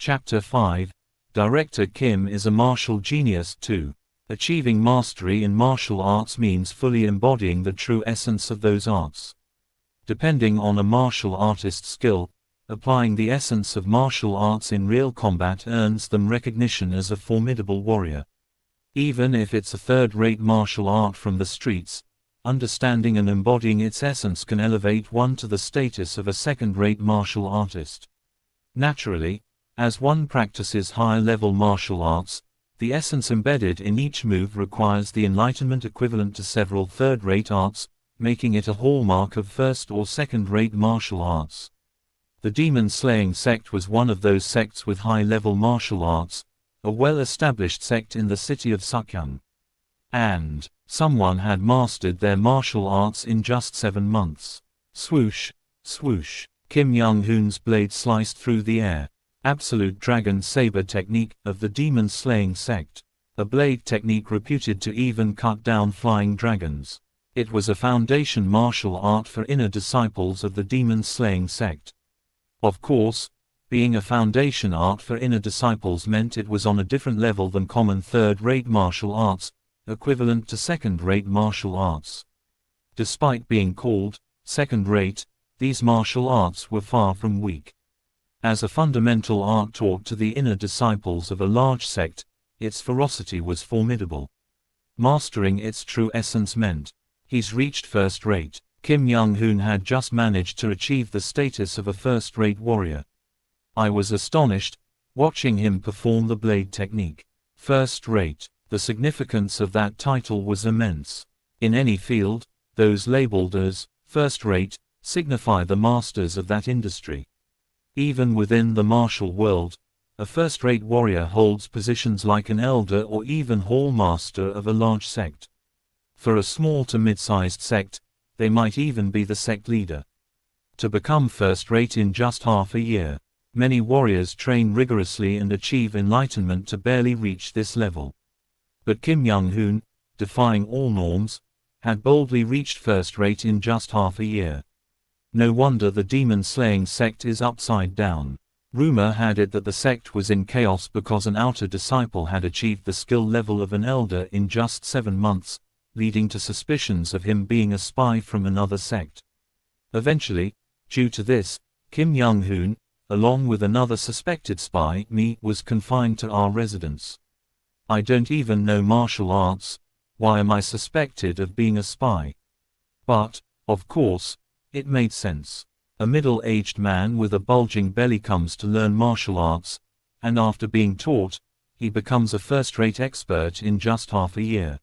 Chapter 5. Director Kim is a martial genius too. Achieving mastery in martial arts means fully embodying the true essence of those arts. Depending on a martial artist's skill, applying the essence of martial arts in real combat earns them recognition as a formidable warrior. Even if it's a third-rate martial art from the streets, understanding and embodying its essence can elevate one to the status of a second-rate martial artist. Naturally, as one practices higher-level martial arts, the essence embedded in each move requires the enlightenment equivalent to several third-rate arts, making it a hallmark of first- or second-rate martial arts. The demon-slaying sect was one of those sects with high-level martial arts, a well-established sect in the city of Sukyang. And someone had mastered their martial arts in just 7 months. Swoosh, swoosh, Kim Young-hoon's blade sliced through the air. Absolute dragon saber technique of the demon-slaying sect. A blade technique reputed to even cut down flying dragons. It was a foundation martial art for inner disciples of the demon-slaying sect. Of course, being a foundation art for inner disciples meant it was on a different level than common third-rate martial arts, equivalent to second-rate martial arts. Despite being called second-rate, these martial arts were far from weak. As a fundamental art taught to the inner disciples of a large sect, its ferocity was formidable. Mastering its true essence meant, he's reached first-rate. Kim Young-hoon had just managed to achieve the status of a first-rate warrior. I was astonished, watching him perform the blade technique. First-rate. The significance of that title was immense. In any field, those labeled as first-rate signify the masters of that industry. Even within the martial world, a first-rate warrior holds positions like an elder or even hall master of a large sect. For a small to mid-sized sect, they might even be the sect leader. To become first-rate in just half a year, many warriors train rigorously and achieve enlightenment to barely reach this level. But Kim Young-hoon, defying all norms, had boldly reached first-rate in just half a year. No wonder the demon-slaying sect is upside down. Rumor had it that the sect was in chaos because an outer disciple had achieved the skill level of an elder in just 7 months, leading to suspicions of him being a spy from another sect. Eventually, due to this, Kim Young-hoon, along with another suspected spy, was confined to our residence. I don't even know martial arts, why am I suspected of being a spy? But, of course, it made sense. A middle-aged man with a bulging belly comes to learn martial arts, and after being taught, he becomes a first-rate expert in just half a year.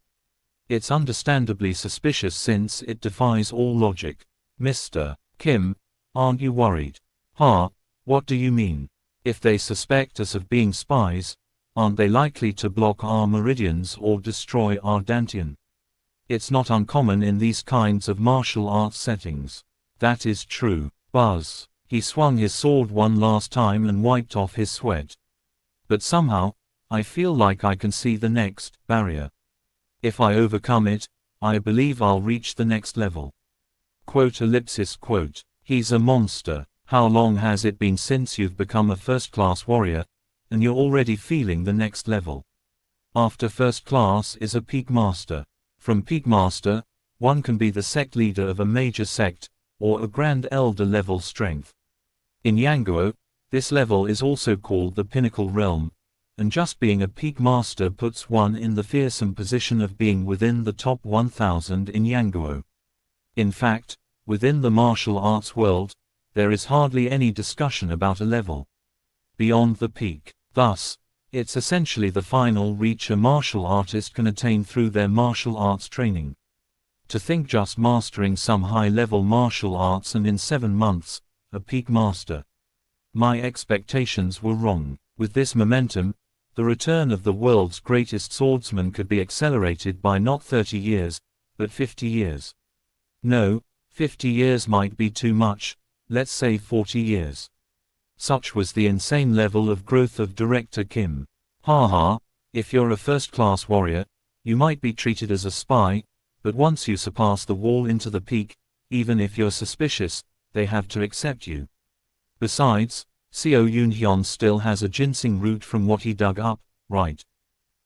It's understandably suspicious since it defies all logic. Mr. Kim, aren't you worried? What do you mean? If they suspect us of being spies, aren't they likely to block our meridians or destroy our dantian? It's not uncommon in these kinds of martial arts settings. That is true. Buzz. He swung his sword one last time and wiped off his sweat. But somehow, I feel like I can see the next barrier. If I overcome it, I believe I'll reach the next level. Quote. He's a monster. How long has it been since you've become a first-class warrior, and you're already feeling the next level? After first class is a peak master. From peak master, one can be the sect leader of a major sect, or a grand elder level strength. In Yanguo, this level is also called the pinnacle realm, and just being a peak master puts one in the fearsome position of being within the top 1000 in Yanguo. In fact, within the martial arts world, there is hardly any discussion about a level beyond the peak. Thus, it's essentially the final reach a martial artist can attain through their martial arts training. To think just mastering some high-level martial arts and in 7 months, a peak master. My expectations were wrong. With this momentum, the return of the world's greatest swordsman could be accelerated by not 30 years, but 50 years. No, 50 years might be too much, let's say 40 years. Such was the insane level of growth of Director Kim. If you're a first-class warrior, you might be treated as a spy, but once you surpass the wall into the peak, even if you're suspicious, they have to accept you. Besides, Co Yoon-hyun still has a ginseng root from what he dug up, right?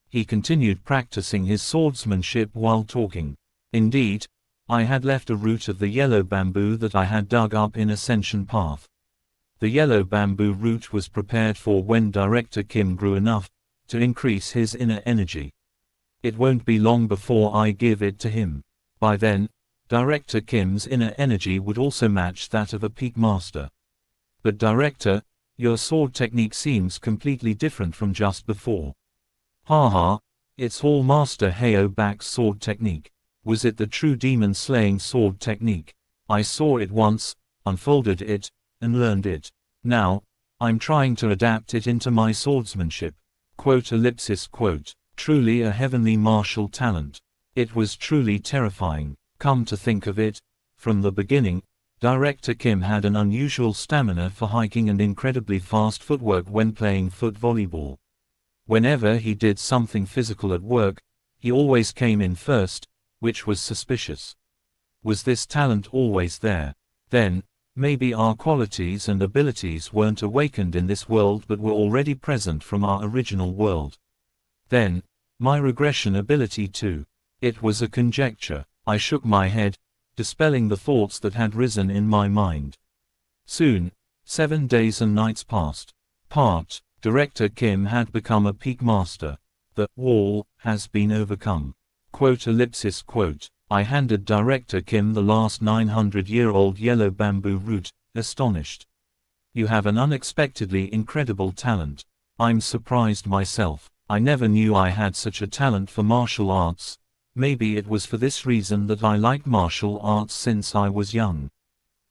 He continued practicing his swordsmanship while talking. Indeed, I had left a root of the yellow bamboo that I had dug up in Ascension Path. The yellow bamboo root was prepared for when Director Kim grew enough to increase his inner energy. It won't be long before I give it to him. By then, Director Kim's inner energy would also match that of a peak master. But Director, your sword technique seems completely different from just before. Haha, it's all Master Heo Bak's sword technique. Was it the true demon-slaying sword technique? I saw it once, unfolded it, and learned it. Now, I'm trying to adapt it into my swordsmanship. Quote. Truly a heavenly martial talent. It was truly terrifying. Come to think of it, from the beginning, Director Kim had an unusual stamina for hiking and incredibly fast footwork when playing foot volleyball. Whenever he did something physical at work, he always came in first, which was suspicious. Was this talent always there? Then, maybe our qualities and abilities weren't awakened in this world but were already present from our original world. Then, my regression ability too. It was a conjecture. I shook my head, dispelling the thoughts that had risen in my mind. Soon, 7 days and nights passed. Director Kim had become a peak master. The wall has been overcome. Quote. I handed Director Kim the last 900-year-old yellow bamboo root, astonished. You have an unexpectedly incredible talent. I'm surprised myself. I never knew I had such a talent for martial arts. Maybe it was for this reason that I liked martial arts since I was young.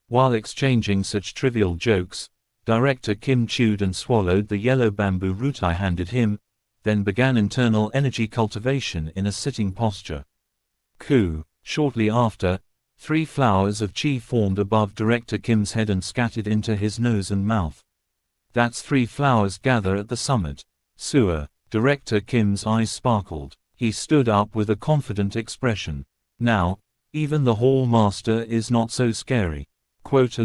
While exchanging such trivial jokes, Director Kim chewed and swallowed the yellow bamboo root I handed him, then began internal energy cultivation in a sitting posture. Shortly after, 3 flowers of chi formed above Director Kim's head and scattered into his nose and mouth. That's 3 flowers gather at the summit. Sewer. Director Kim's eyes sparkled. He stood up with a confident expression. Now, even the Hall Master is not so scary. Quote.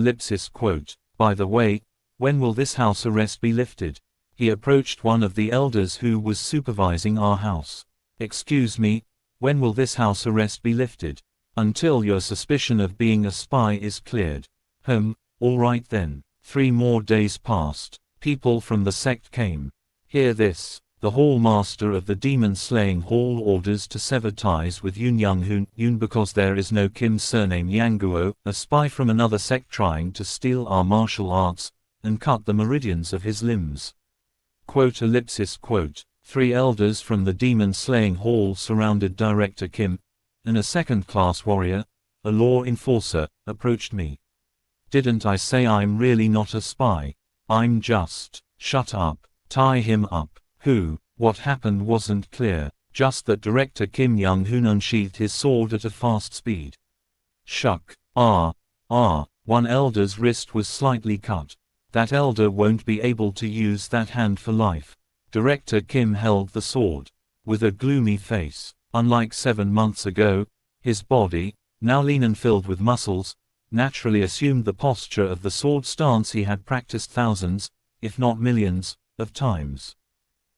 By the way, when will this house arrest be lifted? He approached one of the elders who was supervising our house. Excuse me, when will this house arrest be lifted? Until your suspicion of being a spy is cleared. All right then. 3 more days passed. People from the sect came. Hear this. The Hall Master of the Demon-Slaying Hall orders to sever ties with Yoon Young-hoon because there is no Kim's surname Yanguo, a spy from another sect trying to steal our martial arts, and cut the meridians of his limbs. Quote. 3 elders from the Demon-Slaying Hall surrounded Director Kim, and a second-class warrior, a law enforcer, approached me. Didn't I say I'm really not a spy? I'm just. Shut up. Tie him up. What happened wasn't clear, just that Director Kim Young-hoon unsheathed his sword at a fast speed. Shuck. One elder's wrist was slightly cut. That elder won't be able to use that hand for life. Director Kim held the sword. With a gloomy face. Unlike 7 months ago, his body, now lean and filled with muscles, naturally assumed the posture of the sword stance he had practiced thousands, if not millions, of times.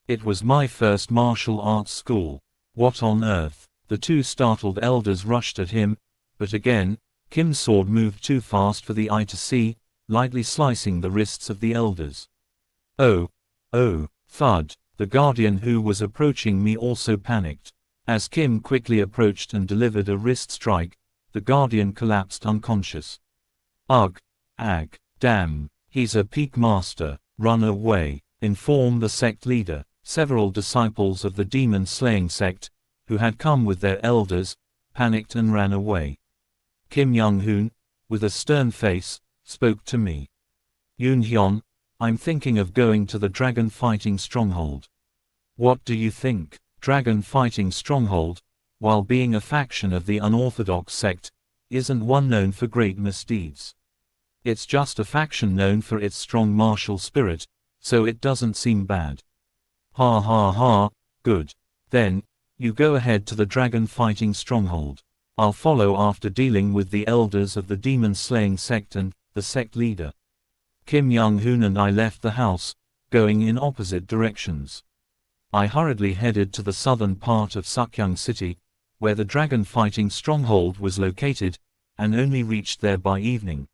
It was my first martial arts school. What on earth? The 2 startled elders rushed at him, but again, Kim's sword moved too fast for the eye to see, lightly slicing the wrists of the elders. Oh! Thud! The guardian who was approaching me also panicked. As Kim quickly approached and delivered a wrist strike, the guardian collapsed unconscious. Ugh! Ag! Damn! He's a peak master. Run away! Inform the sect leader. Several disciples of the demon-slaying sect, who had come with their elders, panicked and ran away. Kim Young-hoon, with a stern face, spoke to me. Yoon-hyun, I'm thinking of going to the dragon fighting stronghold. What do you think? Dragon fighting stronghold, while being a faction of the unorthodox sect, isn't one known for great misdeeds. It's just a faction known for its strong martial spirit, so it doesn't seem bad. Ha, good. Then, you go ahead to the dragon fighting stronghold. I'll follow after dealing with the elders of the demon-slaying sect and the sect leader. Kim Young-hoon and I left the house, going in opposite directions. I hurriedly headed to the southern part of Sukyung City, where the dragon fighting stronghold was located, and only reached there by evening.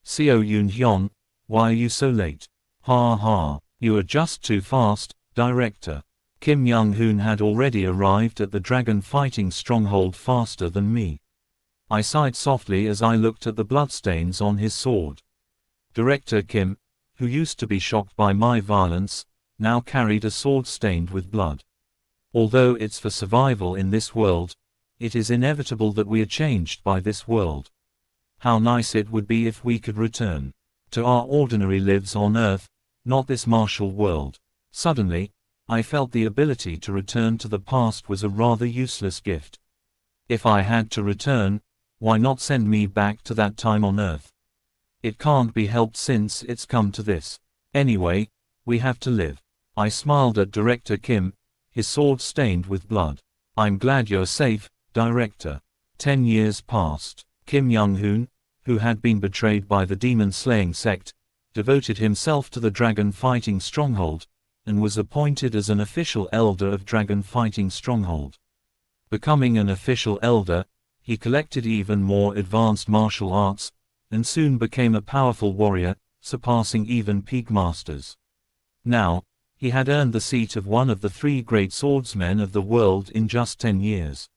Seo Yoon-hyun, why are you so late? Ha ha, you are just too fast, director. Kim Young-hoon had already arrived at the dragon fighting stronghold faster than me. I sighed softly as I looked at the bloodstains on his sword. Director Kim, who used to be shocked by my violence, now carried a sword stained with blood. Although it's for survival in this world, it is inevitable that we are changed by this world. How nice it would be if we could return to our ordinary lives on Earth, not this martial world. Suddenly, I felt the ability to return to the past was a rather useless gift. If I had to return, why not send me back to that time on Earth? It can't be helped since it's come to this. Anyway, we have to live. I smiled at Director Kim, his sword stained with blood. I'm glad you're safe, Director. 10 years passed. Kim Young-hoon, who had been betrayed by the demon-slaying sect, devoted himself to the dragon fighting stronghold, and was appointed as an official elder of Dragon Fighting Stronghold. Becoming an official elder, he collected even more advanced martial arts, and soon became a powerful warrior, surpassing even peak masters. Now, he had earned the seat of one of the 3 great swordsmen of the world in just 10 years.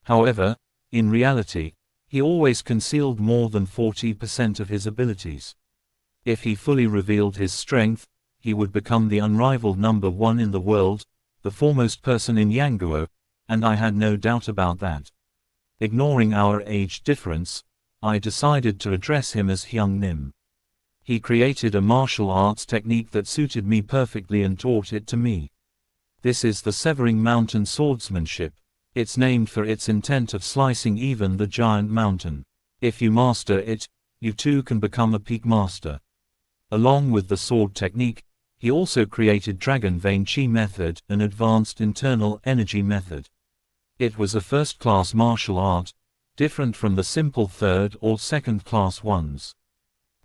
However, in reality, he always concealed more than 40% of his abilities. If he fully revealed his strength, he would become the unrivaled number 1 in the world, the foremost person in Yanguo, and I had no doubt about that. Ignoring our age difference, I decided to address him as Hyung Nim. He created a martial arts technique that suited me perfectly and taught it to me. This is the Severing Mountain swordsmanship. It's named for its intent of slicing even the giant mountain. If you master it, you too can become a peak master. Along with the sword technique, he also created Dragon Vein Chi method, an advanced internal energy method. It was a first-class martial art, different from the simple third or second-class ones.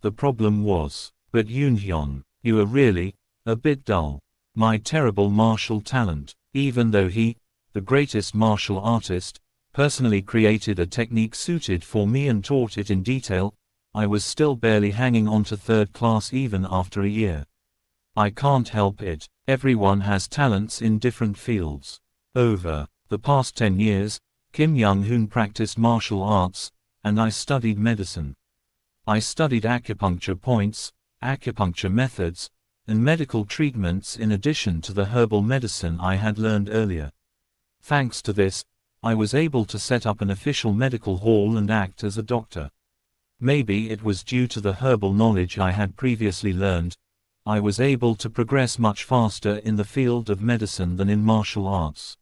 The problem was, but Yoon-hyun, you are really a bit dull. My terrible martial talent, even though he, the greatest martial artist, personally created a technique suited for me and taught it in detail, I was still barely hanging on to third class even after a year. I can't help it, everyone has talents in different fields. Over the past 10 years, Kim Young-hoon practiced martial arts, and I studied medicine. I studied acupuncture points, acupuncture methods, and medical treatments in addition to the herbal medicine I had learned earlier. Thanks to this, I was able to set up an official medical hall and act as a doctor. Maybe it was due to the herbal knowledge I had previously learned, I was able to progress much faster in the field of medicine than in martial arts.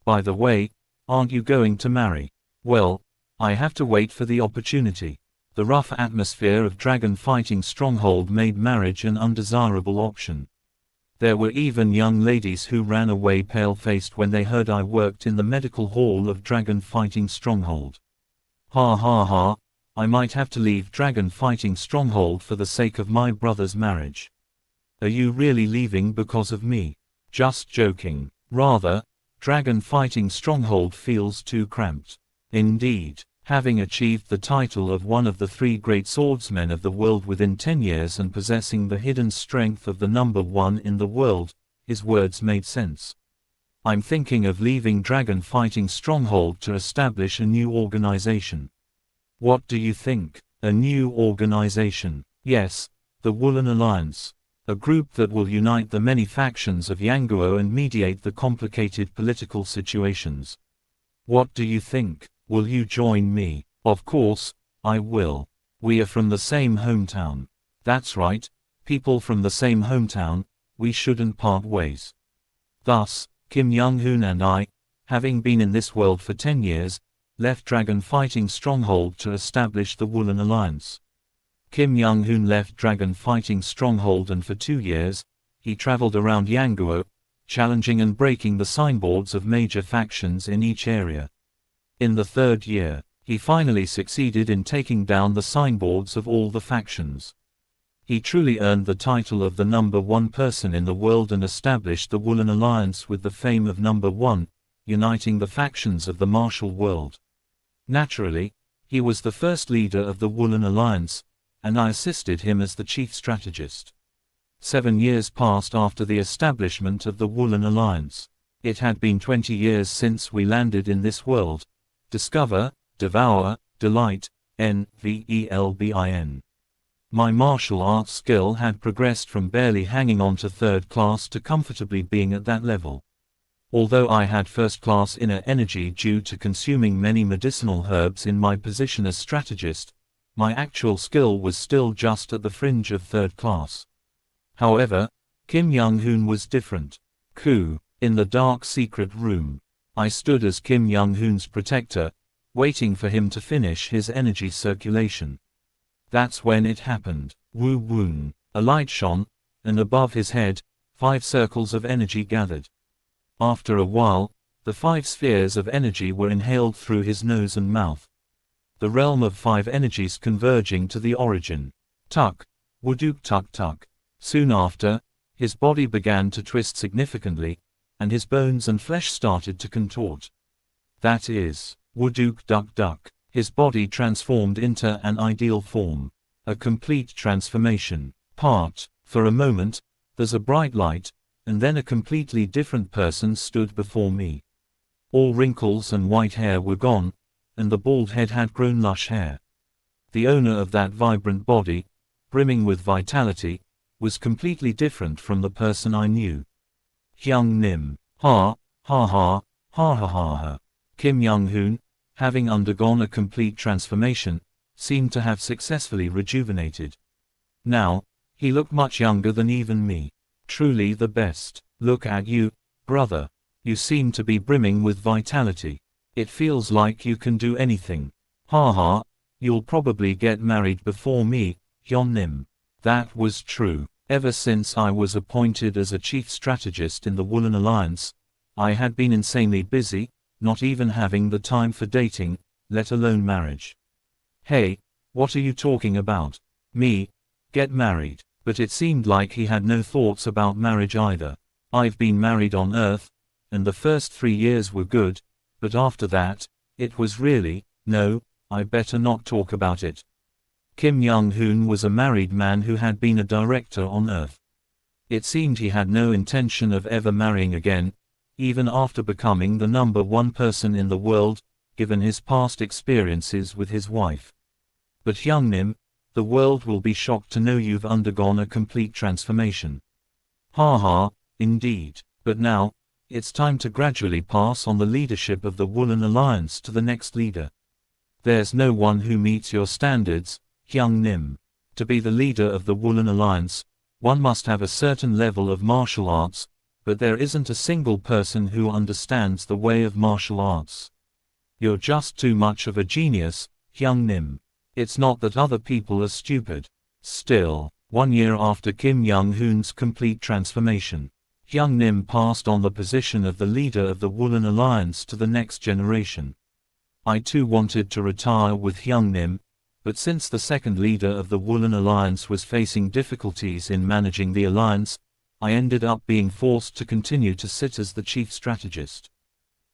By the way, aren't you going to marry? Well, I have to wait for the opportunity. The rough atmosphere of Dragon Fighting Stronghold made marriage an undesirable option. There were even young ladies who ran away pale-faced when they heard I worked in the medical hall of Dragon Fighting Stronghold. Ha ha ha, I might have to leave Dragon Fighting Stronghold for the sake of my brother's marriage. Are you really leaving because of me? Just joking. Rather, Dragon Fighting Stronghold feels too cramped. Indeed, having achieved the title of one of the 3 great swordsmen of the world within 10 years and possessing the hidden strength of the number 1 in the world, his words made sense. I'm thinking of leaving Dragon Fighting Stronghold to establish a new organization. What do you think? A new organization? Yes, the Woolen Alliance. A group that will unite the many factions of Yanguo and mediate the complicated political situations. What do you think? Will you join me? Of course, I will. We are from the same hometown. That's right, people from the same hometown, we shouldn't part ways. Thus, Kim Young-hoon and I, having been in this world for 10 years, left Dragon Fighting Stronghold to establish the Woolen Alliance. Kim Young-hoon left Dragon Fighting Stronghold and for 2 years, he traveled around Yanguo, challenging and breaking the signboards of major factions in each area. In the 3rd year, he finally succeeded in taking down the signboards of all the factions. He truly earned the title of the #1 person in the world and established the Woolen Alliance with the fame of #1, uniting the factions of the martial world. Naturally, he was the first leader of the Woolen Alliance, and I assisted him as the chief strategist. 7 years passed after the establishment of the Woolen Alliance. It had been 20 years since we landed in this world. Discover, devour, delight, NVELBIN. My martial arts skill had progressed from barely hanging on to 3rd class to comfortably being at that level. Although I had 1st class inner energy due to consuming many medicinal herbs in my position as strategist, my actual skill was still just at the fringe of 3rd class. However, Kim Young-hoon was different. In the dark secret room. I stood as Kim Young-hoon's protector, waiting for him to finish his energy circulation. That's when it happened. Woo-woon. A light shone, and above his head, 5 circles of energy gathered. After a while, the 5 spheres of energy were inhaled through his nose and mouth. The realm of 5 energies converging to the origin. Tuck. Wuduk tuck tuck. Soon after, his body began to twist significantly, and his bones and flesh started to contort. That is, Wuduk duck duck. His body transformed into an ideal form. A complete transformation. For a moment, there's a bright light, and then a completely different person stood before me. All wrinkles and white hair were gone, and the bald head had grown lush hair. The owner of that vibrant body, brimming with vitality, was completely different from the person I knew. Hyung Nim. Ha, ha ha, ha ha ha ha. Kim Young-hoon, having undergone a complete transformation, seemed to have successfully rejuvenated. Now, he looked much younger than even me. Truly the best. Look at you, brother. You seem to be brimming with vitality. It feels like you can do anything. Ha ha, you'll probably get married before me, Hyun Nim. That was true. Ever since I was appointed as a chief strategist in the Woolen Alliance, I had been insanely busy, not even having the time for dating, let alone marriage. Hey, what are you talking about? Me? Get married? But it seemed like he had no thoughts about marriage either. I've been married on Earth, and the first 3 years were good, but after that, it was really, no, I better not talk about it. Kim Young-hoon was a married man who had been a director on Earth. It seemed he had no intention of ever marrying again, even after becoming the #1 person in the world, given his past experiences with his wife. But Hyung Nim, the world will be shocked to know you've undergone a complete transformation. Ha ha, indeed. But now, it's time to gradually pass on the leadership of the Woolen Alliance to the next leader. There's no one who meets your standards, Hyung Nim. To be the leader of the Woolen Alliance, one must have a certain level of martial arts, but there isn't a single person who understands the way of martial arts. You're just too much of a genius, Hyung Nim. It's not that other people are stupid. Still, 1 year after Kim Young-hoon's complete transformation, Hyung Nim passed on the position of the leader of the Woolen Alliance to the next generation. I too wanted to retire with Hyung Nim, but since the second leader of the Woolen Alliance was facing difficulties in managing the alliance, I ended up being forced to continue to sit as the chief strategist.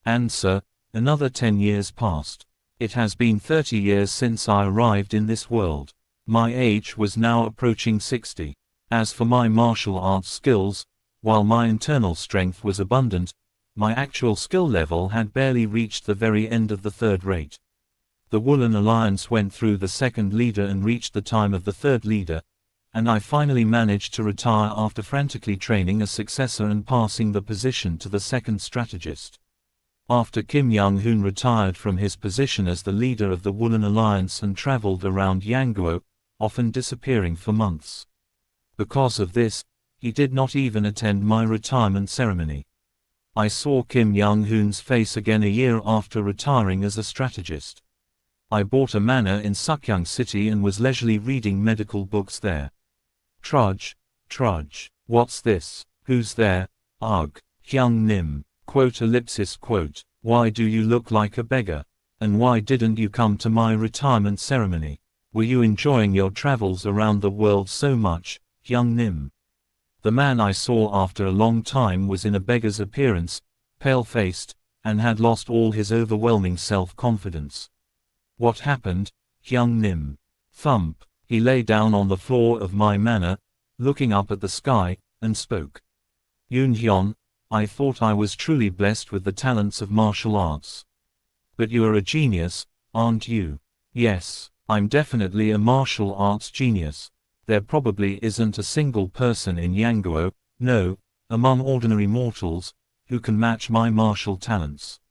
And another 10 years passed. It has been 30 years since I arrived in this world. My age was now approaching 60. As for my martial arts skills, while my internal strength was abundant, my actual skill level had barely reached the very end of the 3rd rate. The Woolen Alliance went through the second leader and reached the time of the 3rd leader, and I finally managed to retire after frantically training a successor and passing the position to the second strategist. After Kim Young-hoon retired from his position as the leader of the Woolen Alliance and traveled around Yangguo, often disappearing for months. Because of this, he did not even attend my retirement ceremony. I saw Kim Young-hoon's face again a year after retiring as a strategist. I bought a manor in Sukyang City and was leisurely reading medical books there. Trudge, trudge. What's this? Who's there? Ugh. Hyung Nim. Why do you look like a beggar? And why didn't you come to my retirement ceremony? Were you enjoying your travels around the world so much, young Nim? The man I saw after a long time was in a beggar's appearance, pale-faced, and had lost all his overwhelming self-confidence. What happened, young Nim? Thump. He lay down on the floor of my manor, looking up at the sky, and spoke. Yoon Hyun, I thought I was truly blessed with the talents of martial arts. But you are a genius, aren't you? Yes, I'm definitely a martial arts genius. There probably isn't a single person in Yanguo, no, among ordinary mortals, who can match my martial talents.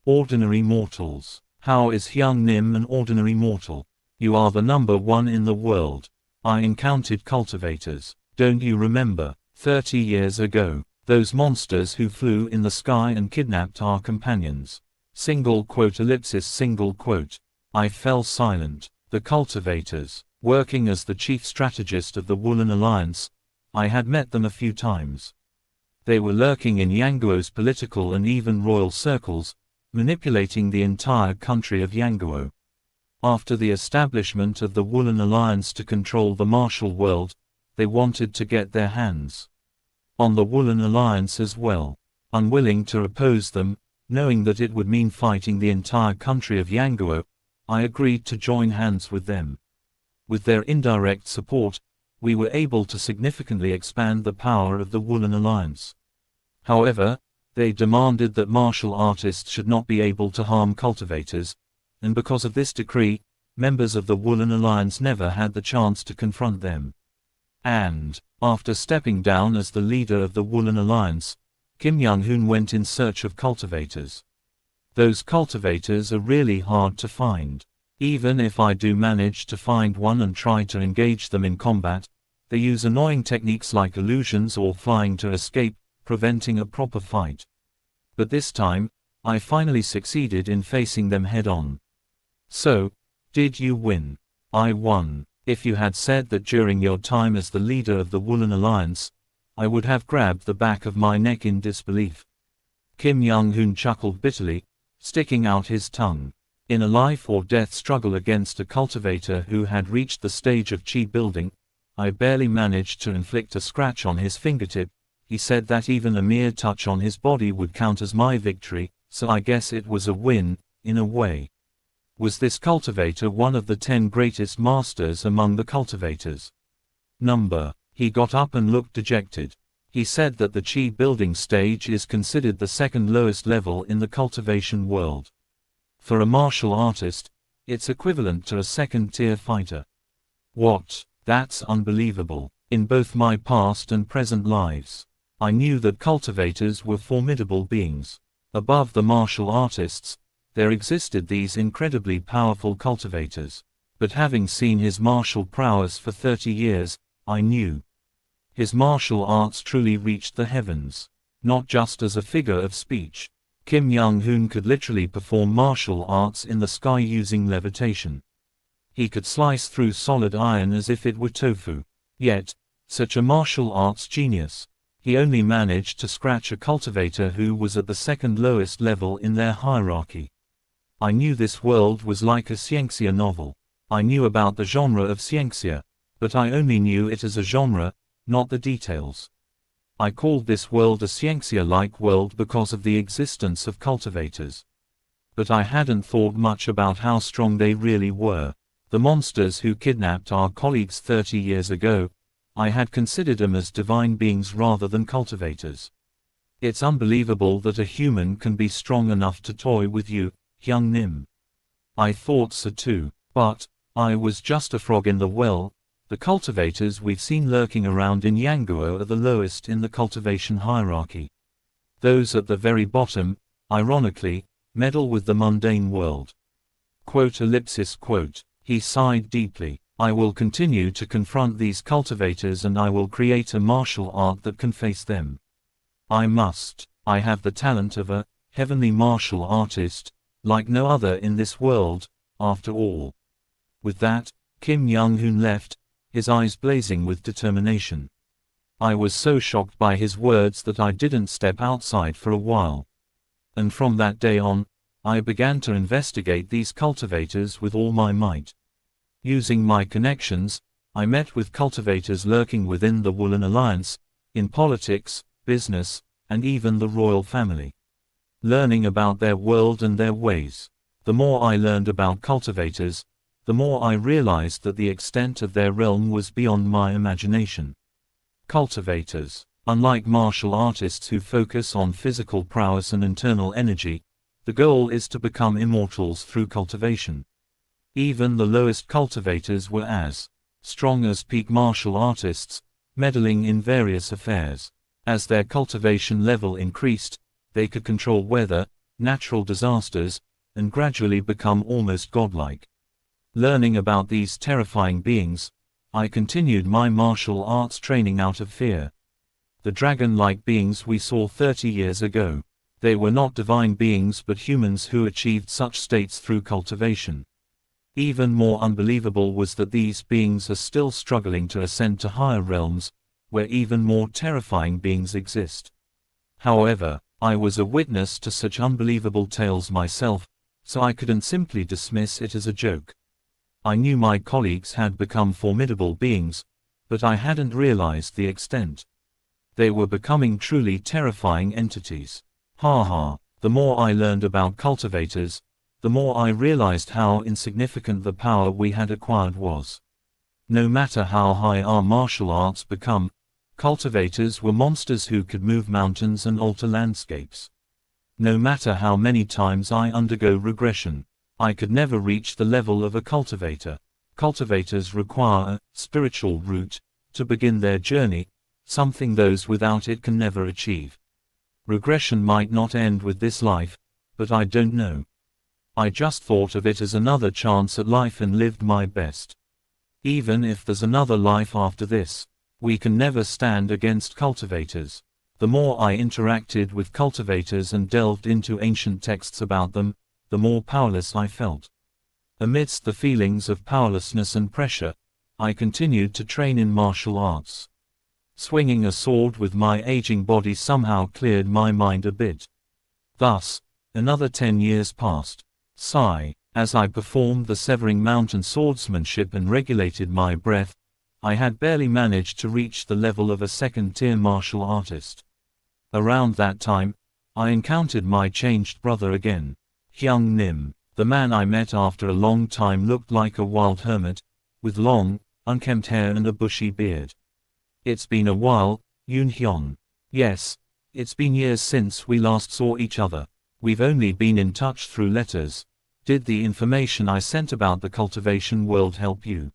Ordinary mortals. How is Hyung Nim an ordinary mortal? You are the number one in the world. I encountered cultivators. Don't you remember, 30 years ago, those monsters who flew in the sky and kidnapped our companions? Single quote ellipsis single quote. I fell silent. The cultivators. Working as the chief strategist of the Woolen Alliance, I had met them a few times. They were lurking in Yanguo's political and even royal circles, manipulating the entire country of Yanguo. After the establishment of the Woolen Alliance to control the martial world, they wanted to get their hands on the Woolen Alliance as well. Unwilling to oppose them, knowing that it would mean fighting the entire country of Yanguo, I agreed to join hands with them. With their indirect support, we were able to significantly expand the power of the Woolen Alliance. However, they demanded that martial artists should not be able to harm cultivators, and because of this decree, members of the Woolen Alliance never had the chance to confront them. And, after stepping down as the leader of the Woolen Alliance, Kim Young-hoon went in search of cultivators. Those cultivators are really hard to find. Even if I do manage to find one and try to engage them in combat, they use annoying techniques like illusions or flying to escape, preventing a proper fight. But this time, I finally succeeded in facing them head-on. So, did you win? I won. If you had said that during your time as the leader of the Woolen Alliance, I would have grabbed the back of my neck in disbelief. Kim Young-hoon chuckled bitterly, sticking out his tongue. In a life-or-death struggle against a cultivator who had reached the stage of chi building, I barely managed to inflict a scratch on his fingertip. He said that even a mere touch on his body would count as my victory, so I guess it was a win, in a way. Was this cultivator one of the 10 greatest masters among the cultivators? Number. He got up and looked dejected. He said that the chi building stage is considered the second lowest level in the cultivation world. For a martial artist, it's equivalent to a second-tier fighter. What? That's unbelievable. In both my past and present lives, I knew that cultivators were formidable beings. Above the martial artists, there existed these incredibly powerful cultivators. But having seen his martial prowess for 30 years, I knew his martial arts truly reached the heavens. Not just as a figure of speech. Kim Young-hoon could literally perform martial arts in the sky using levitation. He could slice through solid iron as if it were tofu. Yet, such a martial arts genius, he only managed to scratch a cultivator who was at the second lowest level in their hierarchy. I knew this world was like a ciencia novel. I knew about the genre of ciencia, but I only knew it as a genre, not the details. I called this world a ciencia-like world because of the existence of cultivators. But I hadn't thought much about how strong they really were. The monsters who kidnapped our colleagues 30 years ago, I had considered them as divine beings rather than cultivators. It's unbelievable that a human can be strong enough to toy with you, Hyung Nim. I thought so too, but I was just a frog in the well. The cultivators we've seen lurking around in Yanguo are the lowest in the cultivation hierarchy. Those at the very bottom, ironically, meddle with the mundane world. Quote ellipsis quote. He sighed deeply. I will continue to confront these cultivators and I will create a martial art that can face them. I must. I have the talent of a heavenly martial artist, like no other in this world, after all. With that, Kim Young-hoon left, his eyes blazing with determination. I was so shocked by his words that I didn't step outside for a while. And from that day on, I began to investigate these cultivators with all my might. Using my connections, I met with cultivators lurking within the Woolen Alliance, in politics, business, and even the royal family. Learning about their world and their ways. The more I learned about cultivators, the more I realized that the extent of their realm was beyond my imagination. Cultivators, unlike martial artists who focus on physical prowess and internal energy, the goal is to become immortals through cultivation. Even the lowest cultivators were as strong as peak martial artists, meddling in various affairs. As their cultivation level increased, they could control weather, natural disasters, and gradually become almost godlike. Learning about these terrifying beings, I continued my martial arts training out of fear. The dragon-like beings we saw 30 years ago. They were not divine beings but humans who achieved such states through cultivation. Even more unbelievable was that these beings are still struggling to ascend to higher realms, where even more terrifying beings exist. However, I was a witness to such unbelievable tales myself, so I couldn't simply dismiss it as a joke. I knew my colleagues had become formidable beings, but I hadn't realized the extent. They were becoming truly terrifying entities. The more I learned about cultivators, the more I realized how insignificant the power we had acquired was. No matter how high our martial arts become, cultivators were monsters who could move mountains and alter landscapes. No matter how many times I undergo regression, I could never reach the level of a cultivator. Cultivators require a spiritual root to begin their journey, something those without it can never achieve. Regression might not end with this life, but I don't know. I just thought of it as another chance at life and lived my best. Even if there's another life after this, we can never stand against cultivators. The more I interacted with cultivators and delved into ancient texts about them, the more powerless I felt. Amidst the feelings of powerlessness and pressure, I continued to train in martial arts. Swinging a sword with my aging body somehow cleared my mind a bit. Thus, another 10 years passed. Sigh. As I performed the severing mountain swordsmanship and regulated my breath, I had barely managed to reach the level of a second-tier martial artist. Around that time, I encountered my changed brother again. Young Nim. The man I met after a long time looked like a wild hermit, with long, unkempt hair and a bushy beard. It's been a while, Yoon Hyun. Yes, it's been years since we last saw each other. We've only been in touch through letters. Did the information I sent about the cultivation world help you?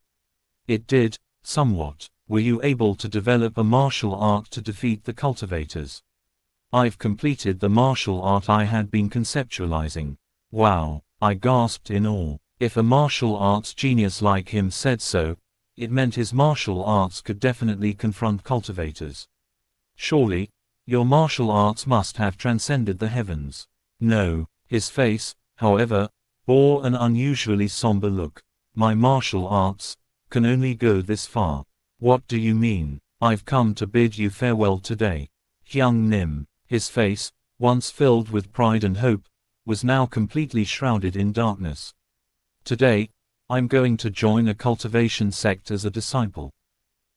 It did, somewhat. Were you able to develop a martial art to defeat the cultivators? I've completed the martial art I had been conceptualizing. Wow, I gasped in awe. If a martial arts genius like him said so, it meant his martial arts could definitely confront cultivators. Surely, your martial arts must have transcended the heavens. No, his face, however, bore an unusually somber look. My martial arts can only go this far. What do you mean? I've come to bid you farewell today. Young Nim, his face, once filled with pride and hope, was now completely shrouded in darkness. Today, I'm going to join a cultivation sect as a disciple.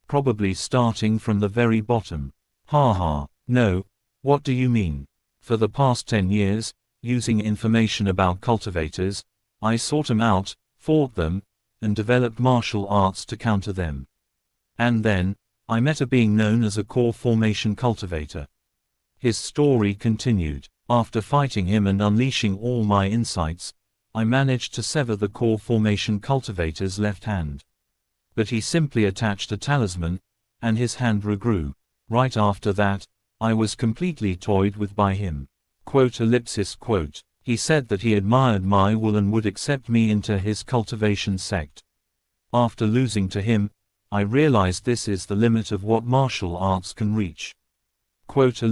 Probably starting from the very bottom. No, what do you mean? For the past 10 years, using information about cultivators, I sought them out, fought them, and developed martial arts to counter them. And then, I met a being known as a core formation cultivator. His story continued. After fighting him and unleashing all my insights, I managed to sever the core formation cultivator's left hand. But he simply attached a talisman, and his hand regrew. Right after that, I was completely toyed with by him. Quote. He said that he admired my will and would accept me into his cultivation sect. After losing to him, I realized this is the limit of what martial arts can reach. Quote.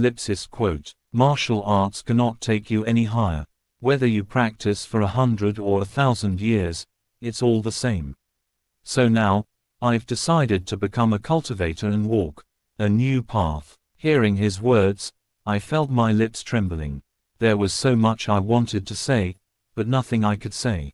Martial arts cannot take you any higher. Whether you practice for 100 or 1,000 years, it's all the same. So now, I've decided to become a cultivator and walk a new path. Hearing his words, I felt my lips trembling. There was so much I wanted to say, but nothing I could say.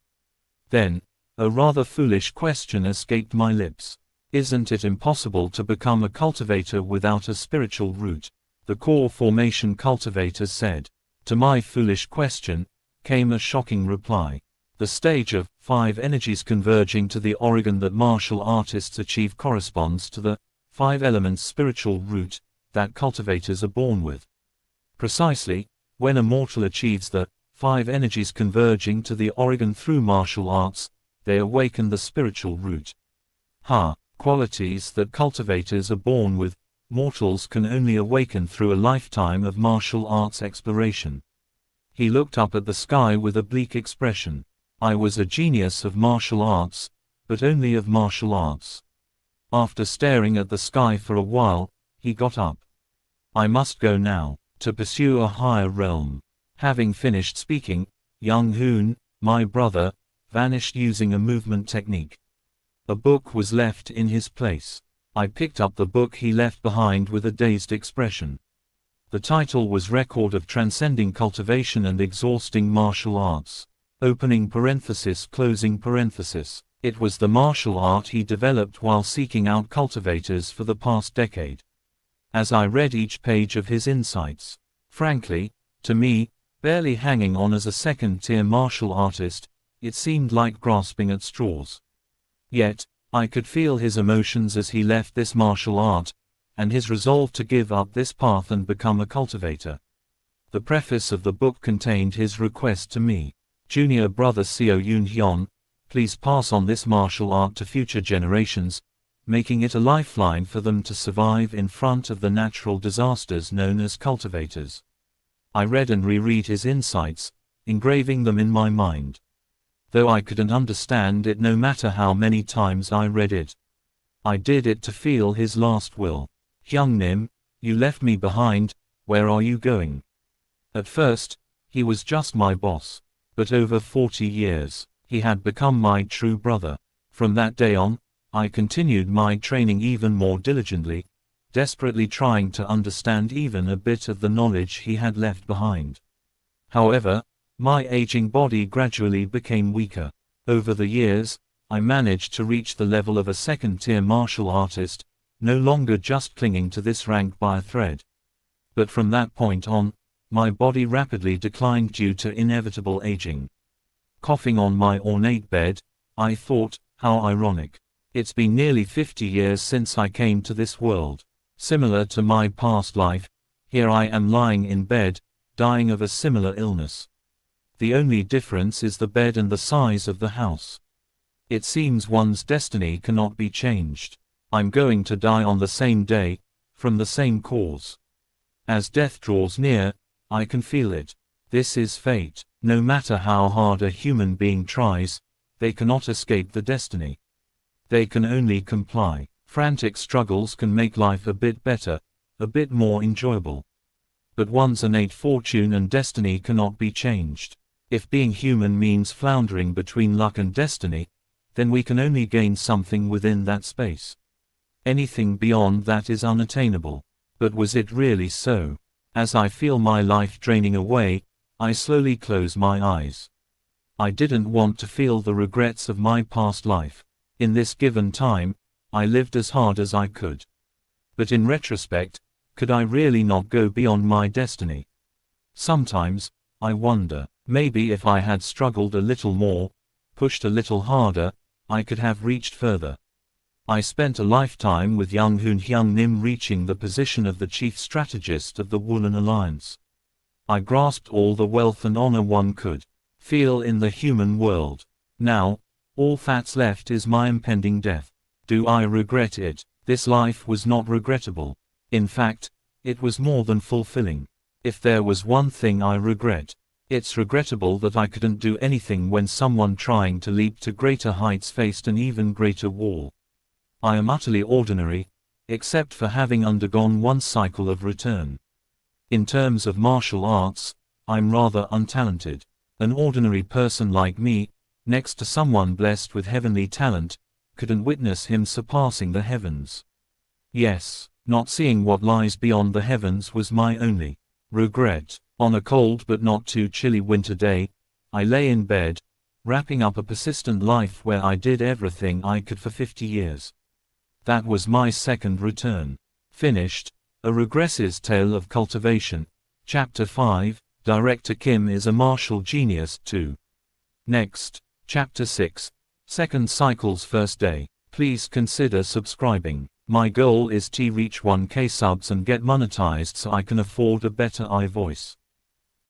Then, A rather foolish question escaped my lips. Isn't it impossible to become a cultivator without a spiritual root? The core formation cultivator said. To my foolish question came a shocking reply. The stage of 5 energies converging to the organ that martial artists achieve corresponds to the 5 elements spiritual root that cultivators are born with. Precisely, when a mortal achieves the 5 energies converging to the organ through martial arts, they awaken the spiritual root. Qualities that cultivators are born with, mortals can only awaken through a lifetime of martial arts exploration. He looked up at the sky with a bleak expression. I was a genius of martial arts, but only of martial arts. After staring at the sky for a while, he got up. I must go now, to pursue a higher realm. Having finished speaking, young Hoon, my brother, vanished using a movement technique. A book was left in his place. I picked up the book he left behind with a dazed expression. The title was Record of Transcending Cultivation and Exhausting Martial Arts. Opening parenthesis, closing parenthesis. It was the martial art he developed while seeking out cultivators for the past decade. As I read each page of his insights, frankly, to me, barely hanging on as a second-tier martial artist, it seemed like grasping at straws. Yet, I could feel his emotions as he left this martial art, and his resolve to give up this path and become a cultivator. The preface of the book contained his request to me. Junior brother Seo Yoon Hyun, please pass on this martial art to future generations, making it a lifeline for them to survive in front of the natural disasters known as cultivators. I read and reread his insights, engraving them in my mind. Though I couldn't understand it no matter how many times I read it. I did it to feel his last will. Hyung Nim, you left me behind, where are you going? At first, he was just my boss. But over 40 years, he had become my true brother. From that day on, I continued my training even more diligently, desperately trying to understand even a bit of the knowledge he had left behind. However, my aging body gradually became weaker. Over the years, I managed to reach the level of a second-tier martial artist, no longer just clinging to this rank by a thread. But from that point on, my body rapidly declined due to inevitable aging. Coughing on my ornate bed, I thought, how ironic. It's been nearly 50 years since I came to this world. Similar to my past life, here I am lying in bed, dying of a similar illness. The only difference is the bed and the size of the house. It seems one's destiny cannot be changed. I'm going to die on the same day, from the same cause. As death draws near, I can feel it. This is fate. No matter how hard a human being tries, they cannot escape the destiny. They can only comply. Frantic struggles can make life a bit better, a bit more enjoyable. But one's innate fortune and destiny cannot be changed. If being human means floundering between luck and destiny, then we can only gain something within that space. Anything beyond that is unattainable. But was it really so? As I feel my life draining away, I slowly close my eyes. I didn't want to feel the regrets of my past life. In this given time, I lived as hard as I could. But in retrospect, could I really not go beyond my destiny? Sometimes, I wonder, maybe if I had struggled a little more, pushed a little harder, I could have reached further. I spent a lifetime with young Hoon Hyung Nim reaching the position of the chief strategist of the Woolen Alliance. I grasped all the wealth and honor one could feel in the human world. Now, all that's left is my impending death. Do I regret it? This life was not regrettable. In fact, it was more than fulfilling. If there was one thing I regret, it's regrettable that I couldn't do anything when someone trying to leap to greater heights faced an even greater wall. I am utterly ordinary, except for having undergone one cycle of return. In terms of martial arts, I'm rather untalented. An ordinary person like me, next to someone blessed with heavenly talent, couldn't witness him surpassing the heavens. Yes, not seeing what lies beyond the heavens was my only regret. On a cold but not too chilly winter day, I lay in bed, wrapping up a persistent life where I did everything I could for 50 years. That was my second return. Finished. A Regressor's Tale of Cultivation. Chapter 5, Director Kim is a Martial Genius 2. Next. Chapter 6, Second Cycle's First Day. Please consider subscribing. My goal is to reach 1K subs and get monetized so I can afford a better iVoice.